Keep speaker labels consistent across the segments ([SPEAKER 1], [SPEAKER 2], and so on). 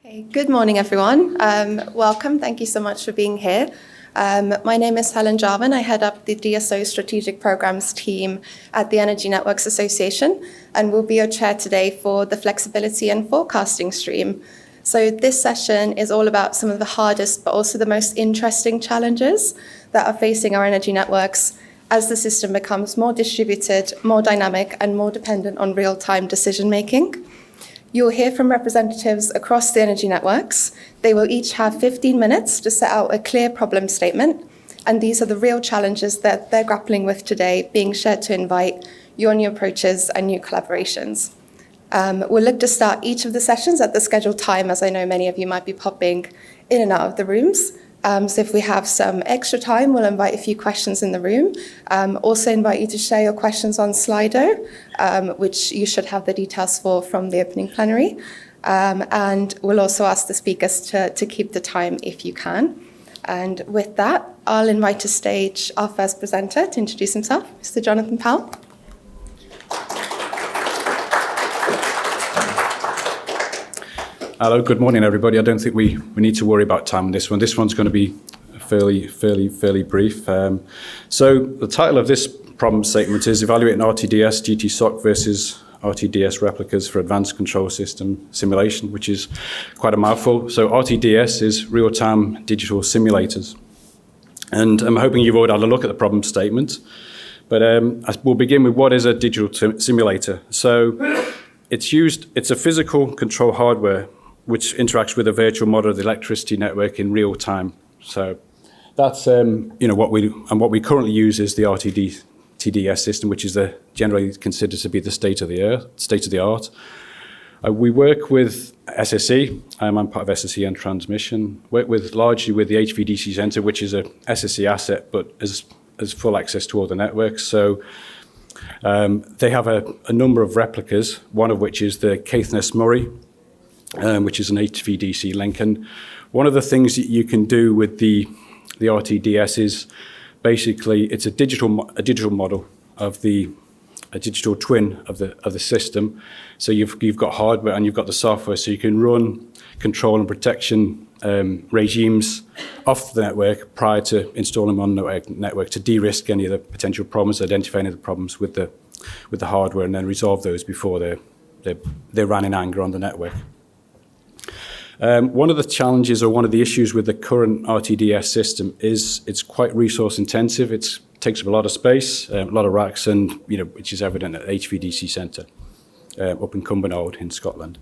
[SPEAKER 1] Hey, good morning, everyone. Welcome. Thank you so much for being here. My name is Helen Jarvin. I head up the DSO Strategic Programs team at the Energy Networks Association, and will be your chair today for the flexibility and forecasting stream. So this session is all about some of the hardest, but also the most interesting challenges that are facing our energy networks as the system becomes more distributed, more dynamic, and more dependent on real-time decision-making. You'll hear from representatives across the energy networks. They will each have 15 minutes to set out a clear problem statement, and these are the real challenges that they're grappling with today, being shared to invite your new approaches and new collaborations. We'll look to start each of the sessions at the scheduled time, as I know many of you might be popping in and out of the rooms. So if we have some extra time, we'll invite a few questions in the room. Also invite you to share your questions on Slido, which you should have the details for from the opening plenary. And we'll also ask the speakers to keep the time if you can. And with that, I'll invite to stage our first presenter to introduce himself, Mr. Jonathan Powell.
[SPEAKER 2] Hello, good morning, everybody. I don't think we need to worry about time on this one. This one's going to be fairly brief. So the title of this problem statement is Evaluating RTDS GTSOC versus RTDS replicas for Advanced Control System Simulation, which is quite a mouthful. So RTDS is Real-Time Digital Simulators. And I'm hoping you've already had a look at the problem statement. But we'll begin with what is a digital simulator. So it's a physical control hardware which interacts with a virtual model of the electricity network in real time. So that's what we currently use is the RTDS system, which is generally considered to be the state of the art. We work with SSE. I'm part of SSE and transmission. Work largely with the HVDC Centre, which is a SSE asset, but has full access to all the networks. So they have a number of replicas, one of which is the Caithness-Murray, which is an HVDC link. And one of the things that you can do with the RTDS is basically it's a digital model of a digital twin of the system. So you've got hardware and you've got the software, so you can run control and protection regimes off the network prior to installing them on the network to de-risk any of the potential problems, identify any of the problems with the hardware, and then resolve those before they're ran in anger on the network. One of the challenges or one of the issues with the current RTDS system is it's quite resource intensive. It takes up a lot of space, a lot of racks, and which is evident at HVDC Centre up in Cumbernauld in Scotland.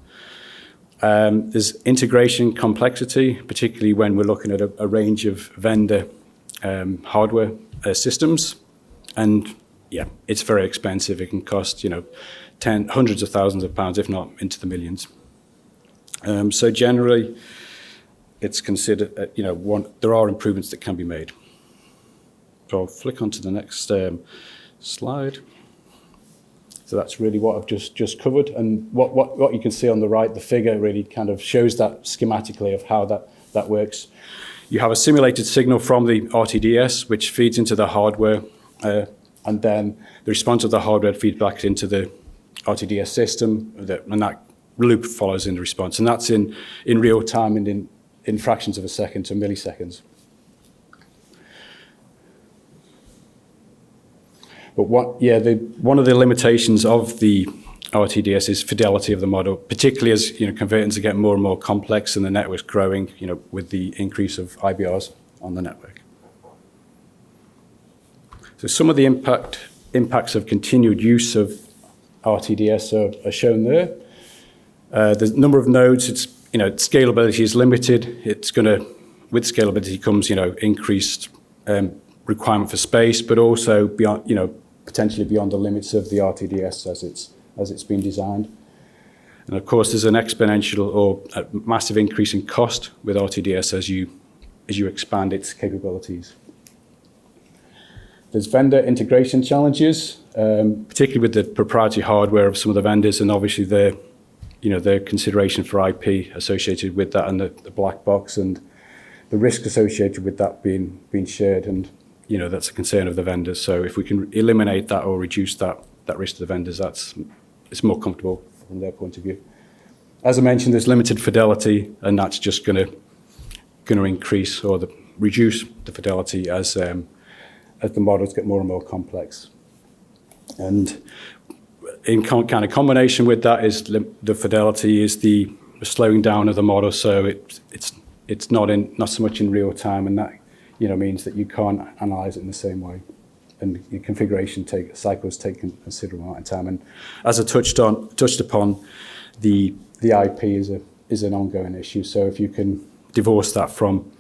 [SPEAKER 2] There's integration complexity, particularly when we're looking at a range of vendor hardware systems, and it's very expensive. It can cost hundreds of thousands of pounds, if not into the millions. So generally, it's considered, there are improvements that can be made. So I'll flick on to the next slide. So that's really what I've just covered. And what you can see on the right, the figure really kind of shows that schematically of how that works. You have a simulated signal from the RTDS, which feeds into the hardware, and then the response of the hardware feeds back into the RTDS system, and that loop follows in the response, and that's in real time and in fractions of a second to milliseconds. But one of the limitations of the RTDS is fidelity of the model, particularly as converters get more and more complex and the network's growing, with the increase of IBRs on the network. So some of the impacts of continued use of RTDS are shown there. The number of nodes, scalability is limited. With scalability comes, increased requirement for space, but also beyond, potentially beyond the limits of the RTDS as it's been designed. And of course, there's an exponential or a massive increase in cost with RTDS as you expand its capabilities. There's vendor integration challenges, particularly with the proprietary hardware of some of the vendors, and obviously their consideration for IP associated with that, and the black box and the risk associated with that being shared, and that's a concern of the vendors. So if we can eliminate that or reduce that risk to the vendors, it's more comfortable from their point of view. as I mentioned, there's limited fidelity, and that's just going to increase or reduce the fidelity as the models get more and more complex. And in kind of combination with that is the fidelity is the slowing down of the model, so it's not so much in real time, and that means that you can't analyze it in the same way, and your configuration cycles take a considerable amount of time. And as I touched upon, the IP is an ongoing issue. So if you can divorce that from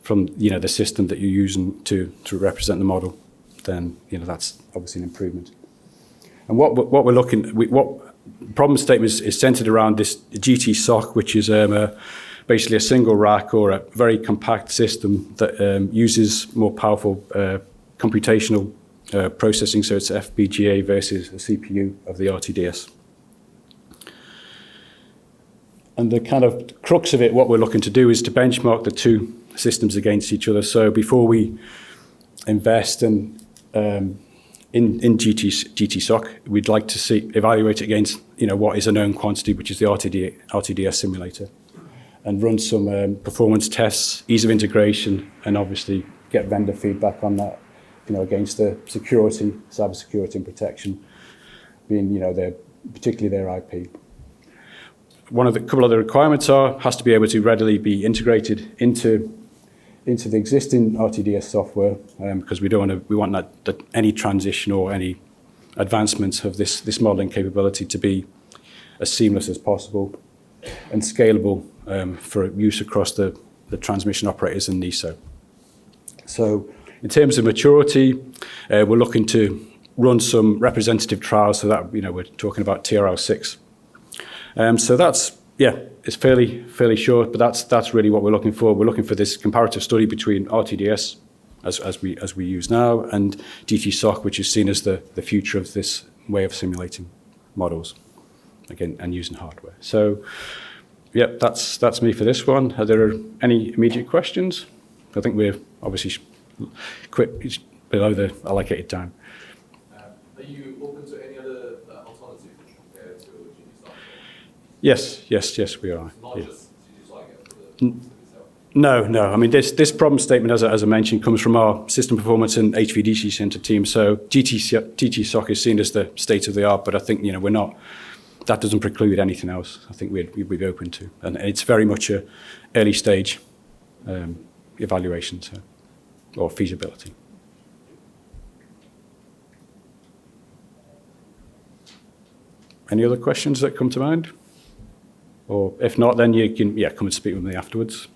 [SPEAKER 2] the system that you're using to represent the model, then that's obviously an improvement. And what we're what problem statement is centered around this GTSOC, which is basically a single rack or a very compact system that uses more powerful computational processing. So it's FPGA versus the CPU of the RTDS. And the kind of crux of it, what we're looking to do is to benchmark the two systems against each other. So before we invest in GTSOC, we'd like to evaluate it against what is a known quantity, which is the RTDS simulator, and run some performance tests, ease of integration, and obviously get vendor feedback on that, against the security, cybersecurity and protection, being particularly their IP. Couple of the requirements has to be able to readily be integrated into the existing RTDS software, because we want that any transition or any advancements of this modeling capability to be as seamless as possible and scalable for use across the transmission operators and NESO. So in terms of maturity, we're looking to run some representative trials, so that we're talking about TRL6. So that's, it's fairly short, but that's really what we're looking for. We're looking for this comparative study between RTDS, as we use now, and GTSOC, which is seen as the future of this way of simulating models, again, and using hardware. So, that's me for this one. Are there any immediate questions? I think we're obviously quite below the allocated time.
[SPEAKER 3] Are you open to any other alternative compared to GTSOC?
[SPEAKER 2] Yes, we are.
[SPEAKER 3] Not
[SPEAKER 2] Yeah.
[SPEAKER 3] just GTSOC for the system itself?
[SPEAKER 2] No. I mean, this problem statement, as I mentioned, comes from our system performance and HVDC center team. So GTSOC is seen as the state of the art, but I think we're not. That doesn't preclude anything else. I think we'd be open to, and it's very much a early stage evaluation or feasibility. Any other questions that come to mind? Or if not, then you can come and speak with me afterwards.